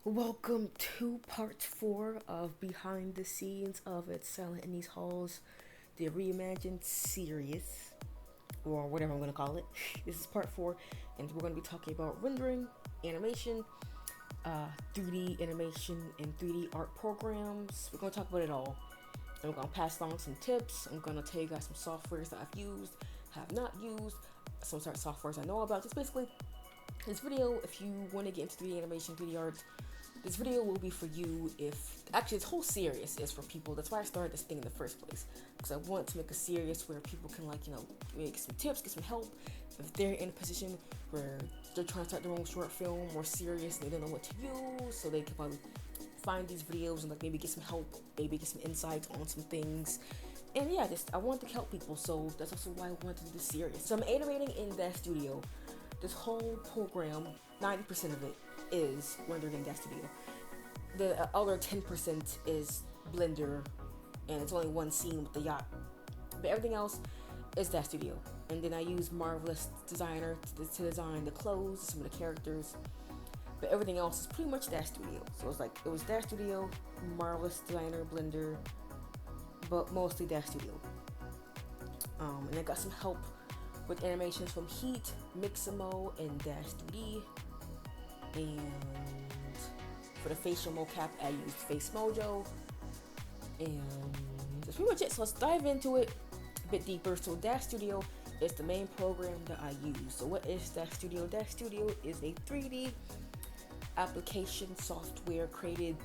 Welcome to part 4 of Behind the Scenes of It's Silent in These Halls, the reimagined series, or whatever I'm going to call it. This is part 4, and we're going to be talking about rendering, animation, 3D animation, and 3D art programs. We're going to talk about it all. And we're going to pass along some tips. I'm going to tell you guys some softwares that I've used, have not used, some certain softwares I know about. Just basically, this video, if you want to get into 3D animation, 3D art, this video will be for you. Actually, this whole series is for people. That's why I started this thing in the first place, because I want to make a series where people can get some tips, get some help if they're in a position where they're trying to start their own short film or series and they don't know what to use, so they can probably find these videos and maybe get some help, maybe get some insights on some things. And yeah, I want to help people, so that's also why I wanted to do this series. So I'm animating in that studio. This whole program, 90% of it is rendered in that studio. The other 10% is Blender, and it's only one scene with the yacht. But everything else is that studio. And then I use Marvelous Designer to design the clothes, some of the characters. But everything else is pretty much that studio. So it was that studio, Marvelous Designer, Blender, but mostly that studio. And I got some help with animations from Heat, Mixamo, and Dash 3D. And for the facial mocap, I used Face Mojo. And that's pretty much it. So let's dive into it a bit deeper. So Dash Studio is the main program that I use. So what is Dash Studio? Dash Studio is a 3D application software created.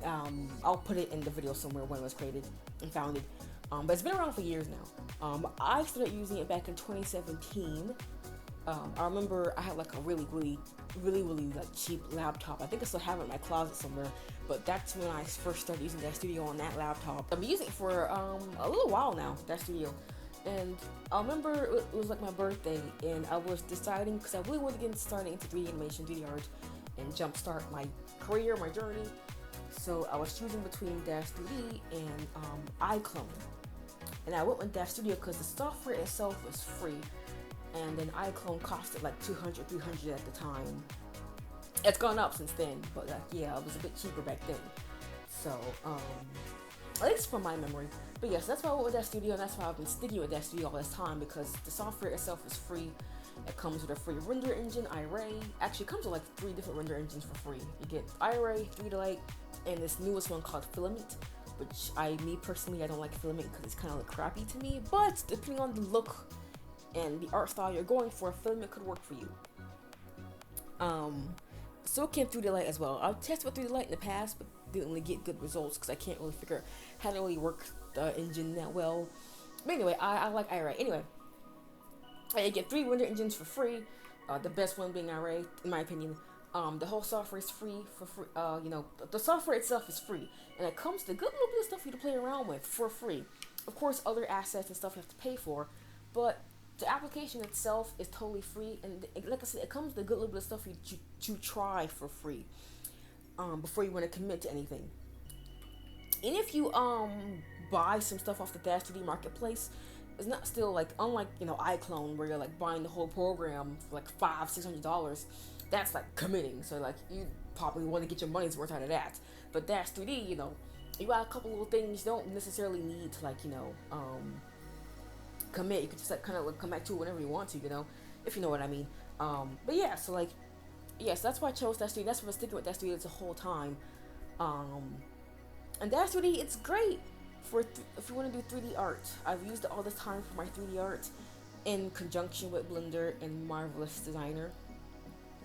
I'll put it in the video somewhere when it was created and founded. But it's been around for years now. I started using it back in 2017. I remember I had like a really like cheap laptop. I think I still have it in my closet somewhere. But that's when I first started using that studio on that laptop. I've been using it for a little while now, that studio. And I remember it was like my birthday, and I was deciding, because I really wanted to get started into 3D animation, 3D art, and jumpstart my career, my journey. So I was choosing between Dash 3D and iclone. And I went with Dash Studio because the software itself was free. And then iclone costed like $200, $300 at the time. It's gone up since then, but it was a bit cheaper back then. So, at least from my memory. But yes, that's why I went with Dash Studio, and that's why I've been sticking with Dash Studio all this time, because the software itself is free. It comes with a free render engine, Iray. Actually, it comes with like 3 different render engines for free. You get Iray, 3Delight, and this newest one called Filament, which me personally, I don't like Filament because it's kind of like crappy to me. But depending on the look and the art style you're going for, Filament could work for you. So can 3Delight as well. I've tested with 3Delight in the past, but didn't really get good results because I can't really figure out how to really work the engine that well. But anyway, I like Iray. Anyway, you get 3 render engines for free. The best one being Iray, in my opinion. The whole software is free for free. The software itself is free, and it comes to a good little bit of stuff for you to play around with for free. Of course, other assets and stuff you have to pay for, but the application itself is totally free. And like I said, it comes with a good little bit of stuff for you to try for free before you want to commit to anything. And if you buy some stuff off the Dash 3D marketplace, it's not still like, unlike iClone, where you're like buying the whole program for like $500-$600. That's like committing. So like you probably want to get your money's worth out of that. But Dash 3D, you got a couple little things you don't necessarily need to commit. You can just come back to it whenever you want to, if you know what I mean. But yeah, so yes, that's why I chose Dash 3D. That's why I'm sticking with Dash 3D the whole time. And Dash 3D, it's great if you want to do 3D art. I've used it all this time for my 3D art in conjunction with Blender and Marvelous Designer.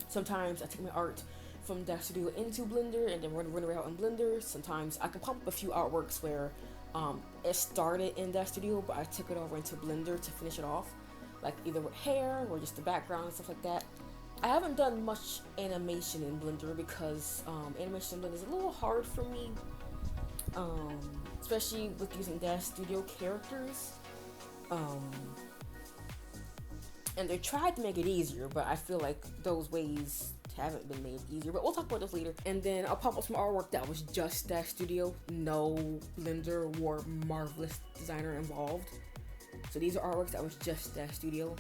Sometimes I take my art from Dash Studio into Blender and then run it out in Blender. Sometimes I can pop up a few artworks where it started in Dash Studio, but I took it over into Blender to finish it off, like either with hair or just the background and stuff like that. I haven't done much animation in Blender because animation in Blender is a little hard for me, especially with using Dash Studio characters. And they tried to make it easier, but I feel like those ways haven't been made easier. But we'll talk about those later. And then I'll pop up some artwork that was just Dash Studio, no Blender or Marvelous Designer involved. So these are artworks that was just Dash Studio.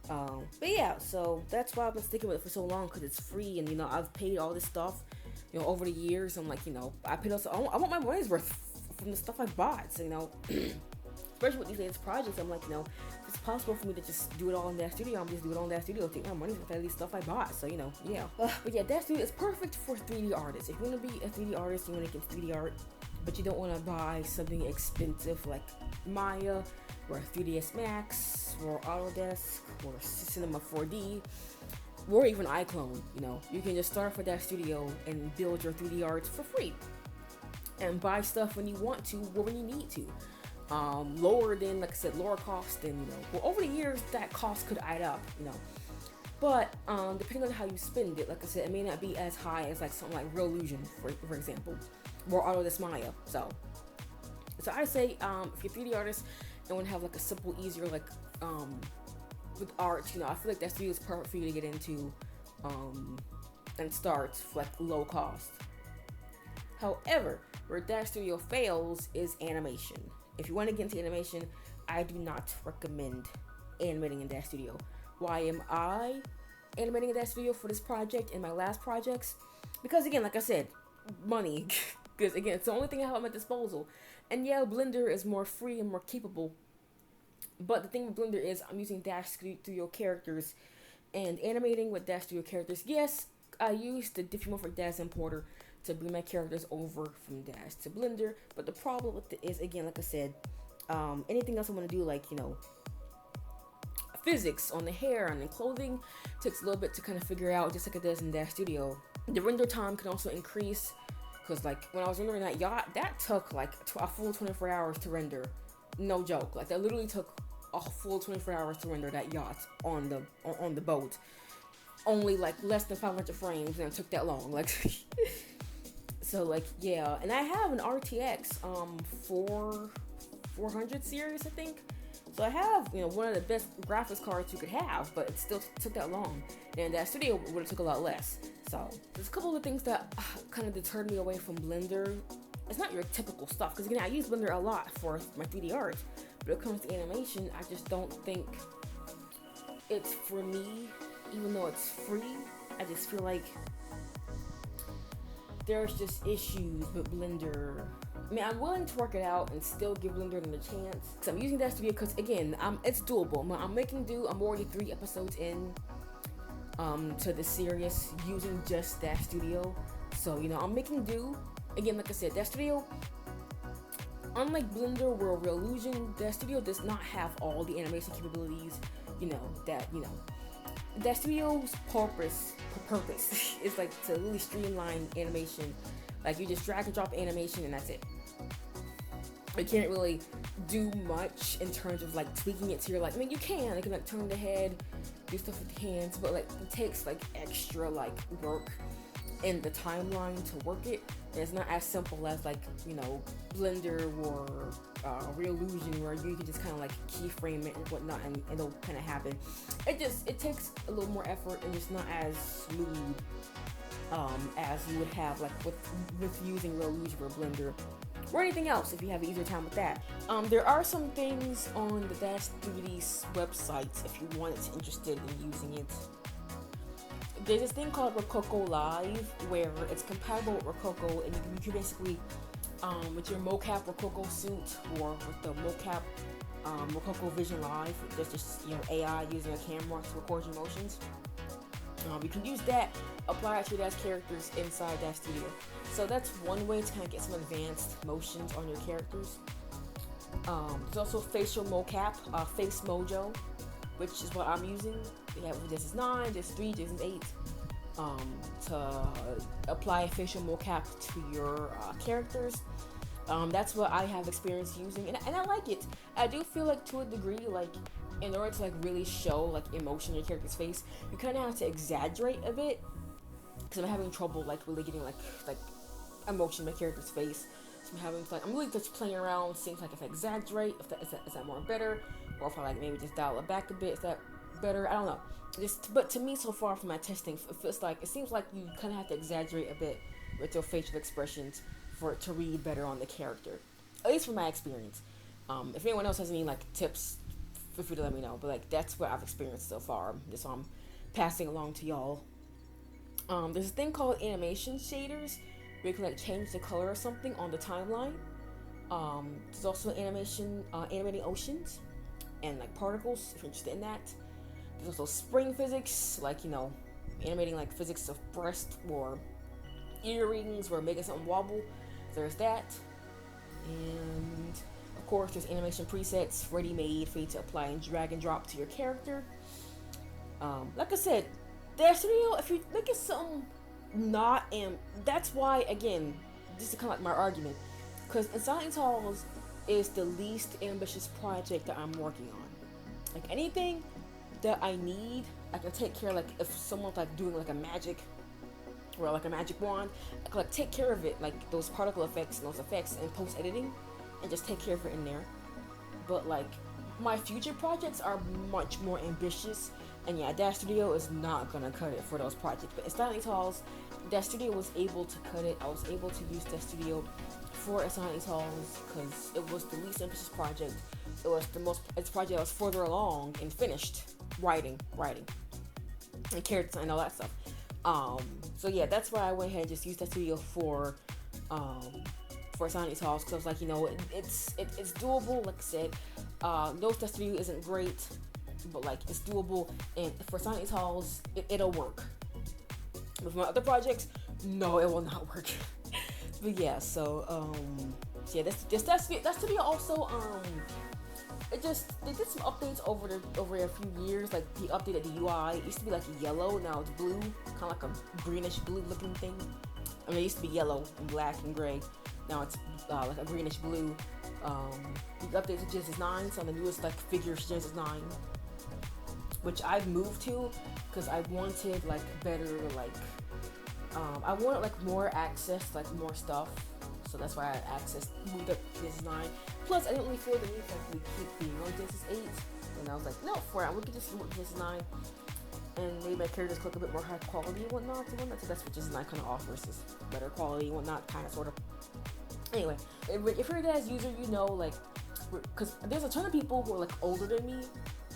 But yeah, so that's why I've been sticking with it for so long, because it's free, and I've paid all this stuff, over the years, I'm like, I paid also, I want my money's worth from the stuff I bought. So, especially with these latest projects, I'm like, if it's possible for me to just do it all in that studio, I'm just do it all in that studio, take my money with all these stuff I bought. So, yeah. But yeah, that studio is perfect for 3D artists. If you want to be a 3D artist, you want to get 3D art, but you don't want to buy something expensive like Maya, or 3ds Max, or Autodesk, or Cinema 4D, or even iclone. You can just start with that studio and build your 3D arts for free, and buy stuff when you want to or when you need to. Lower than, like I said, lower cost than, well, over the years that cost could add up, but depending on how you spend it, like I said, it may not be as high as like something like reallusion, for example, or Autodesk Maya. So I say, if you're a 3D artist and want to have like a simple, easier, like with art, I feel like that studio is perfect for you to get into, and start for like low cost. However, where that studio fails is animation. If you want to get into animation, I do not recommend animating in that studio. Why am I animating in that studio for this project and my last projects? Because again, like I said, money. Because again, it's the only thing I have at my disposal. And yeah, Blender is more free and more capable. But the thing with Blender is I'm using Dash Studio characters and animating with Dash Studio characters. Yes, I use the diffmorphic Dash importer to bring my characters over from Dash to Blender, but the problem with it is, again, like I said, anything else I want to do, like, physics on the hair and the clothing, takes a little bit to kind of figure out, just like it does in Dash Studio. The render time can also increase, because like when I was rendering that yacht, that took like a full 24 hours to render. No joke, like that literally took a full 24 hours to render that yacht on the boat. Only like less than 500 frames, and it took that long. Like, so like, yeah. And I have an RTX 400 series, I think. So I have, one of the best graphics cards you could have, but it still took that long. And that studio would have took a lot less. So there's a couple of things that kind of deterred me away from Blender. It's not your typical stuff, because again, I use Blender a lot for my 3D art, but when it comes to animation, I just don't think it's for me. Even though it's free, I just feel like there's just issues with Blender. I mean, I'm willing to work it out and still give Blender another chance. So I'm using that studio because, again, it's doable. I'm making do. I'm already 3 episodes in to the series using just that studio. So, I'm making do. Again, like I said, that studio, unlike Blender or reallusion, that studio does not have all the animation capabilities, that studio's purpose is like to really streamline animation. Like, you just drag and drop animation and that's it. You can't really do much in terms of like tweaking it to your, like, I mean, you can like turn the head, do stuff with the hands, but like it takes like extra like work in the timeline to work it, and it's not as simple as like Blender or reallusion, where you can just kind of like keyframe it and whatnot, and it'll kind of happen. It takes a little more effort, and it's not as smooth as you would have like with using reallusion or Blender or anything else if you have an easier time with that. There are some things on the Dash 3D's website if you wanted to interested in using it. There's this thing called Rococo Live, where it's compatible with Rococo, and you can basically, with your mocap Rococo suit or with the mocap Rococo Vision Live, there's just AI using a camera to record your motions. You can use that, apply it to your Dash characters inside Dash Studio. So that's one way to kind of get some advanced motions on your characters. There's also facial mocap, Face Mojo, which is what I'm using. We have this is 9, this is 3, this is 8. To apply facial mocap to your characters. That's what I have experience using, and I like it. I do feel like, to a degree, like in order to like really show like emotion in your character's face, you kind of have to exaggerate a bit. Because I'm having trouble like really getting like emotion in my character's face. So I'm really just playing around, seeing like if I exaggerate, is that more better, or if I like maybe just dial it back a bit, is that better? I don't know. But to me, so far from my testing, it seems like you kind of have to exaggerate a bit with your facial expressions for it to read better on the character. At least from my experience. If anyone else has any like tips, feel free to let me know. But like that's what I've experienced so far. Just so I'm passing along to y'all. There's a thing called animation shaders where you can like change the color of something on the timeline. There's also animation, animating oceans and like particles if you're interested in that. There's also spring physics, like animating like physics of breast or earrings or making something wobble. There's that, and of course there's animation presets ready made for you to apply and drag and drop to your character. Like I said, that studio, if you look at something not that's why again, this is kind of like my argument, because Silent Halls is the least ambitious project that I'm working on. Like anything that I need, I can take care of. Like if someone's like doing like a magic or like a magic wand, I can like take care of it, like those particle effects and those effects and post editing, and just take care of it in there. But like my future projects are much more ambitious, and yeah, that studio is not gonna cut it for those projects. But in Silent Halls, that studio was able to cut it. I was able to use that studio for Silent Halls because it was the least ambitious project. It was it's a project I was further along and finished writing, and character design and all that stuff. So yeah, that's why I went ahead and just used that studio for Silent Halls, because I was like, it's doable. Like I said, no, that studio isn't great, but like it's doable, and for Silent Halls, it'll work. With my other projects, no, it will not work. But yeah, so yeah, that studio also they did some updates over a few years. Like he updated the UI. It used to be like yellow, now it's blue, kind of like a greenish blue looking thing. I mean, it used to be yellow and black and gray. Now it's like a greenish blue. He updated to Genesis 9, so the newest like figures Genesis 9, which I've moved to because I wanted like better like I wanted like more access, like more stuff. So that's why I moved up to Genesis 9. Plus, I didn't really feel the need to like, keep being on Genesis 8. And I was like, no, we could just move to Genesis 9. And maybe my characters look a bit more high quality and whatnot. So that's what Genesis 9 kind of offers, is better quality and whatnot, kind of, sort of. Anyway, if you're a Daz user, like, because there's a ton of people who are like older than me,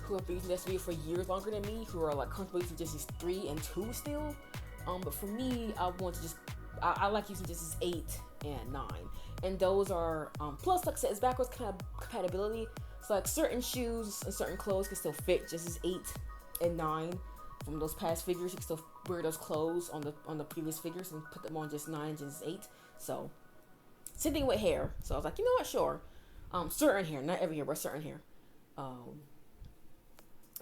who have been using this video for years longer than me, who are like comfortable using Genesis 3 and 2 still. But for me, I want to I like using Genesis 8 and 9. And those are, plus, like I said, it's backwards compatibility. So, like, certain shoes and certain clothes can still fit Genesis 8 and 9 from those past figures. You can still wear those clothes on the previous figures and put them on Genesis 9 and Genesis 8. So, same thing with hair. So, I was like, you know what, sure. Certain hair, not every hair, but certain hair.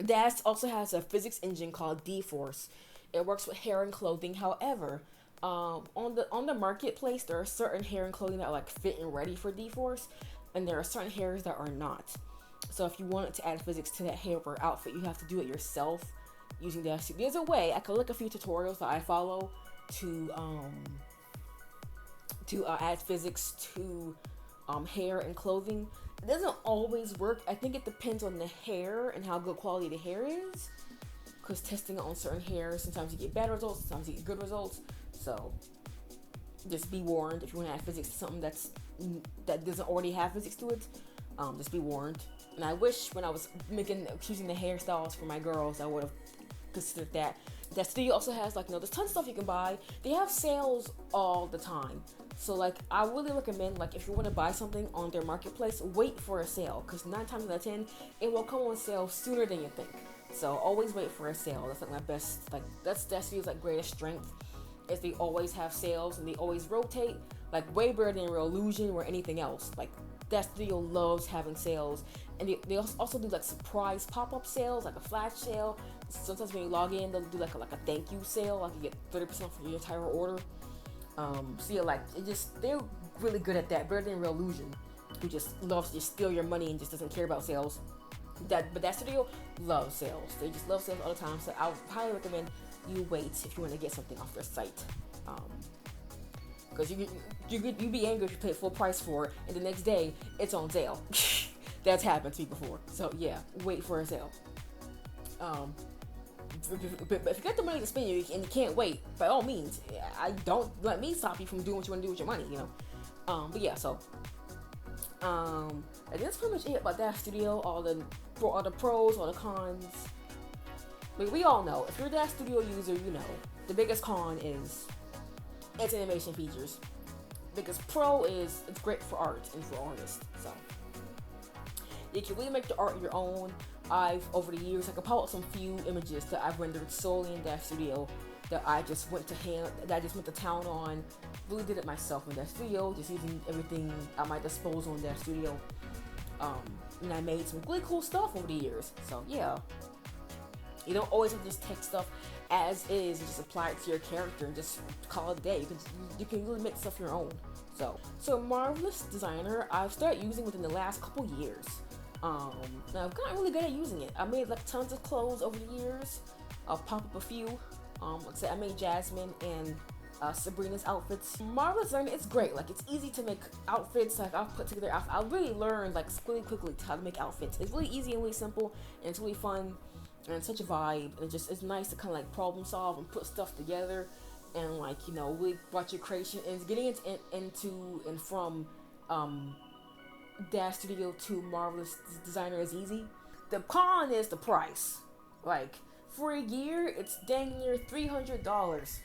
DAS also has a physics engine called D-Force. It works with hair and clothing. However, on the marketplace, there are certain hair and clothing that are like fit and ready for D-Force, and there are certain hairs that are not. So if you wanted to add physics to that hair or outfit, you have to do it yourself using that. There's a way. I could look a few tutorials that I follow to add physics to hair and clothing. It doesn't always work. I think it depends on the hair and how good quality the hair is. Because testing on certain hairs, sometimes you get bad results, sometimes you get good results. So just be warned if you want to add physics to something that doesn't already have physics to it. Just be warned. And I wish when I was choosing the hairstyles for my girls, I would have considered that. That studio also has there's tons of stuff you can buy. They have sales all the time. So like I really recommend, like, if you want to buy something on their marketplace, wait for a sale, because 9 times out of 10 it will come on sale sooner than you think. So always wait for a sale. That's like my best, that's studio's greatest strength, is they always have sales and they always rotate, way better than reallusion or anything else. That studio loves having sales, and they also do surprise pop-up sales, like a flash sale. Sometimes when you log in, they'll do a thank you sale, you get 30% for your entire order. So yeah, they're really good at that, better than reallusion, who just loves to just steal your money and just doesn't care about sales. But that studio loves sales. They just love sales all the time. So I would highly recommend you wait if you want to get something off their site. Because you'd be angry if you paid full price for it and the next day it's on sale. That's happened to me before. So yeah, wait for a sale. But if you got the money to spend and you can't wait, by all means, I don't let me stop you from doing what you want to do with your money, But yeah, so I think that's pretty much it about that studio. All the pros, all the cons. We all know, if you're a DAS studio user, the biggest con is its animation features. Biggest pro is it's great for art and for artists. So you can really make the art your own. I've over the years I can pull out some few images that I've rendered solely in Dash Studio that I just went to town on. Really did it myself in Dash Studio, just using everything at my disposal in Dash Studio. And I made some really cool stuff over the years. So yeah, you don't always have to just take stuff as is and just apply it to your character and just call it a day. You can really make stuff your own. So Marvelous Designer I've started using within the last couple years. Now I've gotten really good at using it. I made like tons of clothes over the years. I'll pop up a few. Like I said, I made Jasmine and Sabrina's outfits. Marvelous Designer, it's great. Like it's easy to make outfits. Like I'll put together outfits. I really learned like really quickly how to make outfits. It's really easy and really simple, and it's really fun, and it's such a vibe. And it's nice to kind of like problem solve and put stuff together, and like really watch your creation. And getting it into and from Dash Studio to Marvelous Designer is easy. The con is the price. Like for a year, it's dang near $300.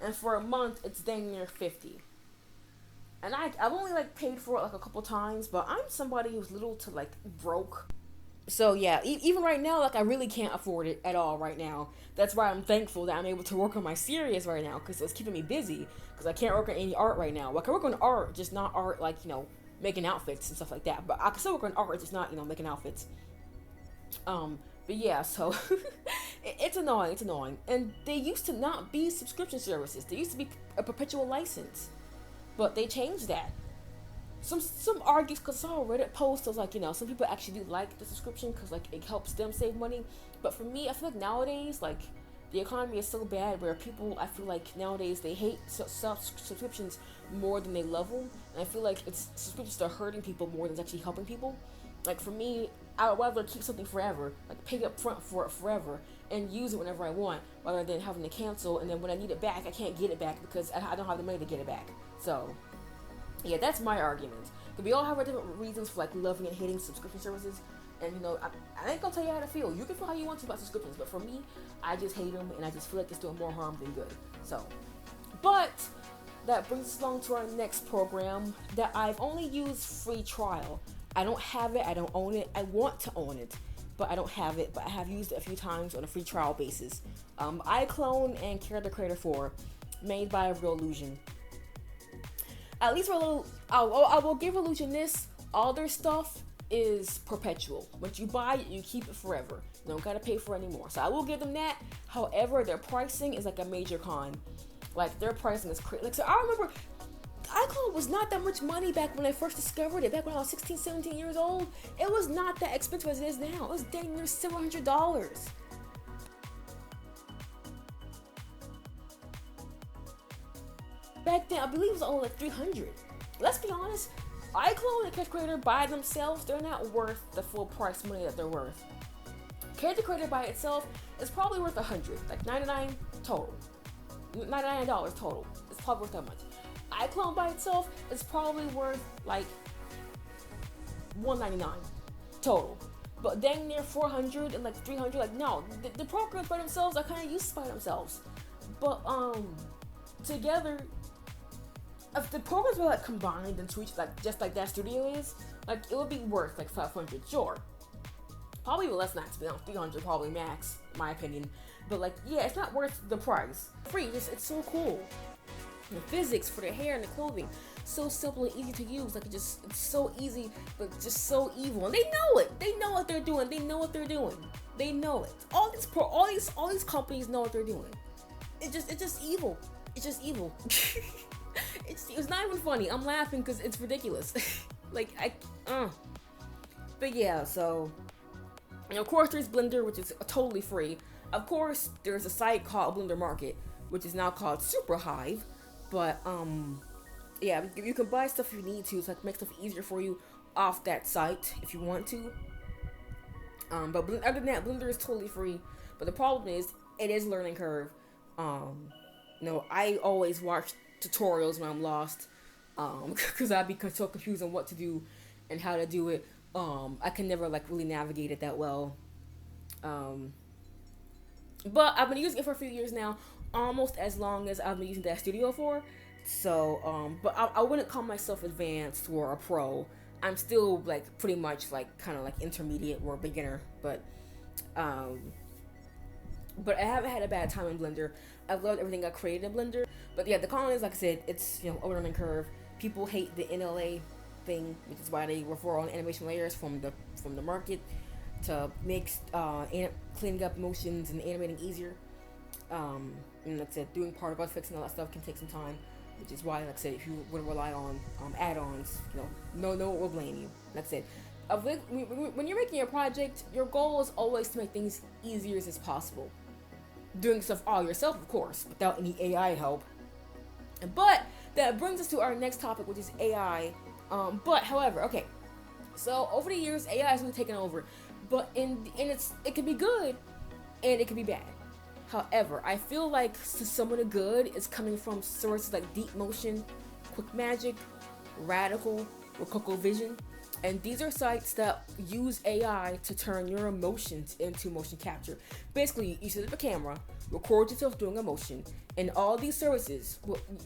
And for a month, it's dang near $50. And I've only like paid for it like a couple times, but I'm somebody who's little to like broke. So yeah, even right now, like I really can't afford it at all right now. That's why I'm thankful that I'm able to work on my series right now, because it's keeping me busy. Because I can't work on any art right now. Well, I can work on art, just not art like making outfits and stuff like that. But I can still work on art, just not making outfits. But yeah, so it's annoying. And they used to not be subscription services. They used to be a perpetual license, but they changed that. Some argue, because I saw a Reddit post of like some people actually do like the subscription because like it helps them save money. But for me, I feel like nowadays like the economy is so bad where people, I feel like nowadays they hate subscriptions more than they love them. And I feel like subscriptions are hurting people more than it's actually helping people. Like for me, I would rather keep something forever, like pay up front for it forever and use it whenever I want, rather than having to cancel and then when I need it back, I can't get it back because I don't have the money to get it back. So yeah, that's my argument. Because we all have our different reasons for like loving and hating subscription services. And I ain't gonna tell you how to feel. You can feel how you want to about subscriptions, but for me, I just hate them, and I just feel like it's doing more harm than good. So, but that brings us along to our next program that I've only used free trial. I don't have it. I don't own it. I want to own it, but I don't have it. But I have used it a few times on a free trial basis. iClone and Character Creator 4, made by reallusion. At least I will give reallusion this. All their stuff is perpetual. Once you buy it, you keep it forever. You don't gotta pay for it anymore. So I will give them that. However, their pricing is like a major con. Like their pricing is crazy. Like so, I remember iclone was not that much money back when I first discovered it. Back when I was 16, 17 years old, it was not that expensive as it is now. It was dang near $700. Back then, I believe it was only like $300. Let's be honest. iClone and Character Creator by themselves, they're not worth the full price money that they're worth. Character Creator by itself is probably worth $100, like $99 total. $99 total. It's probably worth that much. iClone by itself is probably worth like $199 total. But dang near $400 and like $300, like no, the programs by themselves are kind of useless by themselves. But together, if the programs were like combined into each, like just like that studio is, like it would be worth like $500, sure. Probably less than that, to be honest, $300 probably max, in my opinion. But like, yeah, it's not worth the price. Free, it's so cool. The physics for the hair and the clothing, so simple and easy to use. Like it's so easy, but just so evil. And they know it. They know what they're doing. They know what they're doing. They know it. All these companies know what they're doing. It's just evil. It's just evil. It's not even funny. I'm laughing because it's ridiculous. But yeah, so, and of course there's Blender, which is totally free. Of course, there's a site called Blender Market, which is now called Super Hive. But yeah, you can buy stuff if you need to. So like make stuff easier for you off that site if you want to. But other than that, Blender is totally free. But the problem is, it is a learning curve. I always watch tutorials when I'm lost, because I'd be so confused on what to do and how to do it. I can never like really navigate it that well. But I've been using it for a few years now. almost as long as I've been using that studio for. So, but I wouldn't call myself advanced or a pro. I'm still like pretty much like kind of like intermediate or beginner, um, but I haven't had a bad time in Blender. I've loved everything I created in Blender. But yeah, the con is, like I said, it's, a learning curve. People hate the NLA thing, which is why they refer on animation layers from the market to make cleaning up motions and animating easier. And like I said, doing particle effects and all that stuff can take some time, which is why, like I said, if you would rely on add-ons, no one will blame you. Like I said, when you're making a project, your goal is always to make things easier as possible. Doing stuff all yourself, of course, without any AI help. But that brings us to our next topic, which is AI. However, okay, so over the years, AI has really taken over, but it can be good and it can be bad. However, I feel like some of the good is coming from sources like deepmotion, quickmagic, Radical, or Coco Vision. And these are sites that use AI to turn your emotions into motion capture. Basically, you set up a camera, record yourself doing a motion, and all these services,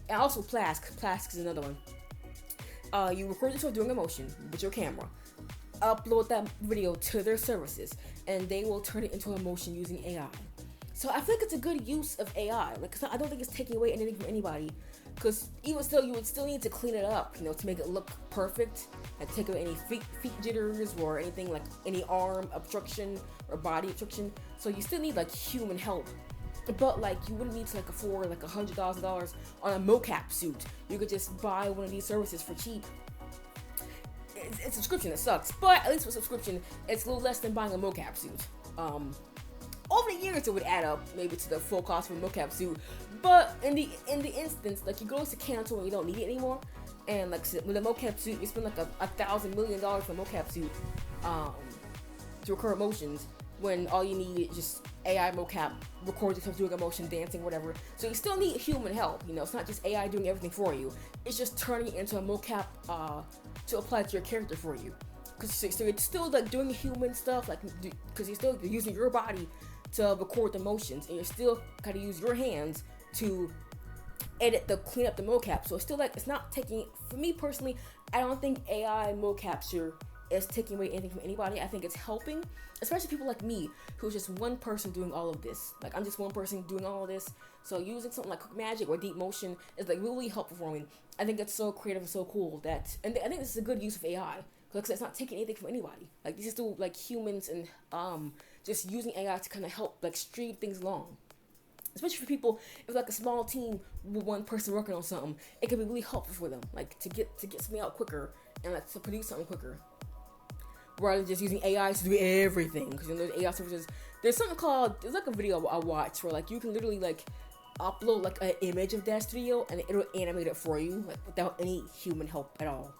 and also Plask is another one. You record yourself doing a motion with your camera, upload that video to their services, and they will turn it into a motion using AI. So I think it's a good use of AI. I don't think it's taking away anything from anybody. Because even still, you would still need to clean it up, to make it look perfect, and take away any feet jitters or anything like any arm obstruction or body obstruction. So you still need like human help, but like you wouldn't need to like afford like $100,000 on a mocap suit. You could just buy one of these services for cheap. It's a subscription, it sucks, but at least with subscription, it's a little less than buying a mocap suit. Over the years, it would add up maybe to the full cost of a mocap suit, but in the instance, like you go to cancel when you don't need it anymore, and like with a mocap suit, you spend like $1,000 million for a mocap suit to record motions when all you need is just AI mocap, record yourself doing a motion, dancing, whatever. So you still need human help. It's not just AI doing everything for you. It's just turning it into a mocap to apply to your character for you. So it's still like doing human stuff, like because you're still using your body to record the motions, and you're still gotta use your hands to clean up the mocap. So it's still like, it's not taking, for me personally, I don't think AI mocapture is taking away anything from anybody. I think it's helping, especially people like me, who's just one person doing all of this. Like, I'm just one person doing all of this. So using something like quickmagic or deepmotion is like really helpful for me. I think it's so creative and so cool that, and I think this is a good use of AI. Because it's not taking anything from anybody. Like, these are still like humans and just using AI to kind of help like stream things along. Especially for people, if like a small team with one person working on something, it can be really helpful for them, like to get something out quicker and like to produce something quicker, rather than just using AI to do everything. Because there's AI services. There's like a video I watched where like you can literally like upload like an image of that studio and it'll animate it for you, like without any human help at all.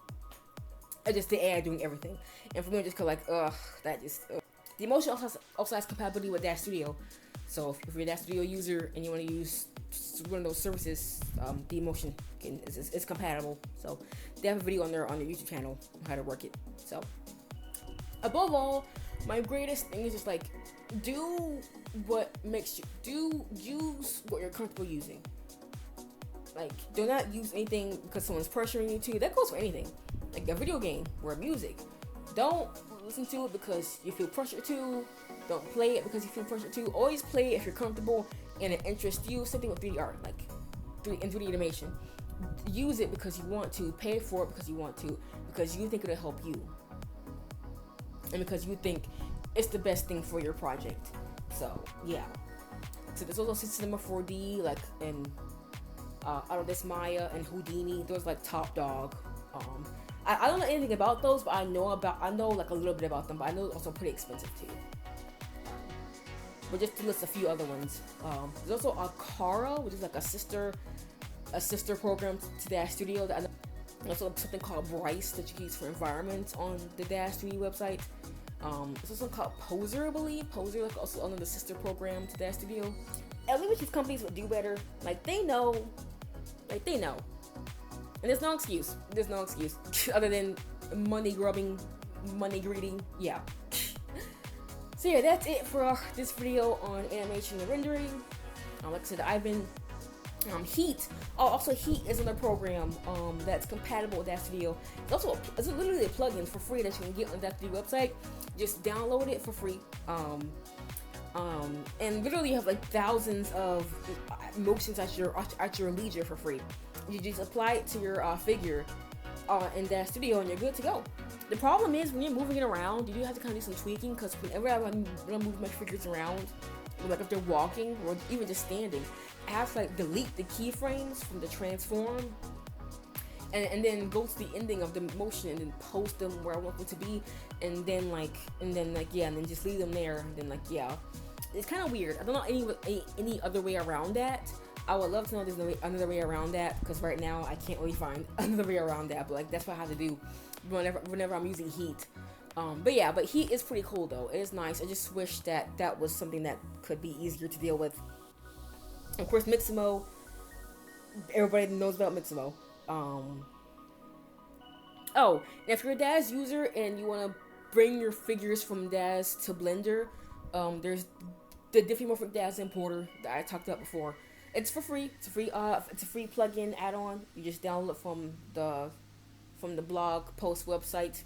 It's just the AI doing everything. And for me, I'm just kind of like, that just... The emotion also has compatibility with Dash Studio. So if you're a Dash Studio user and you want to use one of those services, the emotion is compatible. So they have a video on their YouTube channel on how to work it. So above all, my greatest thing is just like, use what you're comfortable using. Like, do not use anything because someone's pressuring you to. That goes for anything. Like a video game or music. Don't listen to it because you feel pressured to. Don't play it because you feel pressured to. Always play it if you're comfortable and it interests you. Same thing with 3D art, like 3D animation. Use it because you want to. Pay for it because you want to. Because you think it'll help you. And because you think it's the best thing for your project. So, yeah. So there's also Cinema 4D, like, and Autodesk Maya and Houdini. Those like top dog. I don't know anything about those, but I know like a little bit about them, but I know they're also pretty expensive too. But just to list a few other ones, there's also Akara, which is like a sister program to Dash Studio. That I know. Also something called Bryce that you can use for environments on the Dash 3D website. There's also called Poser, I believe. Poser, like also under the sister program to Dash Studio. At least these companies would do better. Like they know. And there's no excuse. Other than money grubbing, money greeting. Yeah. So yeah, that's it for this video on animation and rendering. Like I said, I've been Heat. Oh, also Heat is another program that's compatible with that studio. It's literally a plugin for free that you can get on that studio website. Just download it for free. And literally you have like thousands of motions at your leisure for free. You just apply it to your figure in that studio, and you're good to go. The problem is when you're moving it around, you do have to kind of do some tweaking, because whenever I move my figures around, like if they're walking or even just standing, I have to like delete the keyframes from the transform, and then go to the ending of the motion and then post them where I want them to be, and then just leave them there, and then it's kind of weird. I don't know any other way around that. I would love to know there's another way around that, because right now I can't really find another way around that, but like that's what I have to do whenever I'm using Heat. But Heat is pretty cool though. It is nice. I just wish that was something that could be easier to deal with. Of course, Mixamo. Everybody knows about Mixamo. Oh, if you're a DAZ user and you want to bring your figures from DAZ to Blender, there's the Diffymorphic DAZ importer that I talked about before. It's for free. It's a free plugin add-on. You just download it from the blog post website.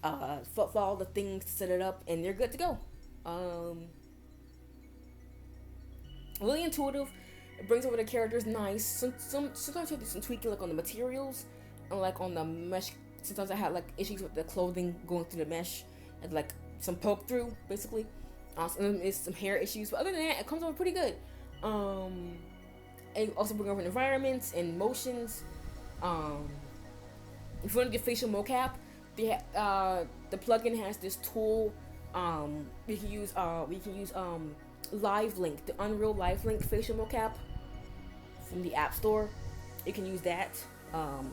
Follow the things to set it up, and you're good to go. Really intuitive. It brings over the characters nice. Sometimes you do some tweaking, like on the materials and like on the mesh. Sometimes I had like issues with the clothing going through the mesh, and like some poke through basically. And it's some hair issues, but other than that, it comes over pretty good. And also bring over environments and motions. If you want to get facial mocap, the plugin has this tool. We can use Live Link, the Unreal Live Link facial mocap from the App Store. You can use that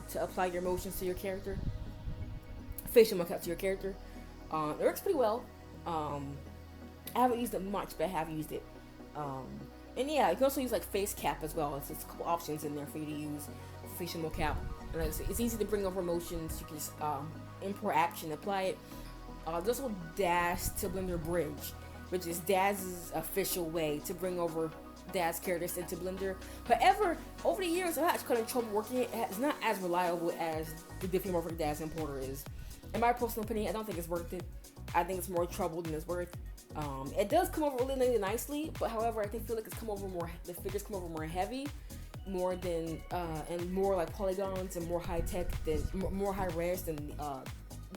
to apply your motions to your character, facial mocap to your character. It works pretty well. I haven't used it much, but I have used it. And yeah, you can also use like face cap as well. There's a couple options in there for you to use for facial mocap. And like I said, it's easy to bring over motions. You can just import action, apply it. There's also DAZ to Blender Bridge, which is DAZ's official way to bring over DAZ characters into Blender. However, over the years, I've actually kind of trouble working it. It's not as reliable as the Diffymorphic DAZ importer is. In my personal opinion, I don't think it's worth it. I think it's more trouble than it's worth. It does come over really nicely, but however, I feel like the figures come over more heavy, more than and more like polygons and more high tech than more high res than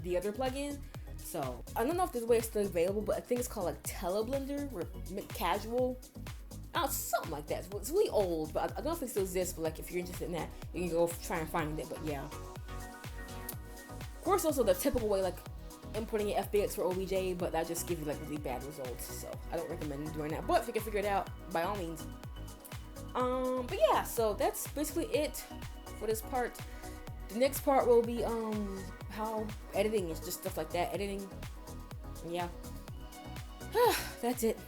the other plugin. So I don't know if this way is still available, but I think it's called like Teleblender or Casual. Something like that. It's really old, but I don't know if it still exists. But like if you're interested in that, you can go try and find it. But yeah, of course, also the typical way, like inputting an FBX for OBJ, but that just gives you like really bad results. So I don't recommend doing that. But if you can figure it out, by all means. But yeah, so that's basically it for this part. The next part will be how editing is, just stuff like that, editing. Yeah. That's it.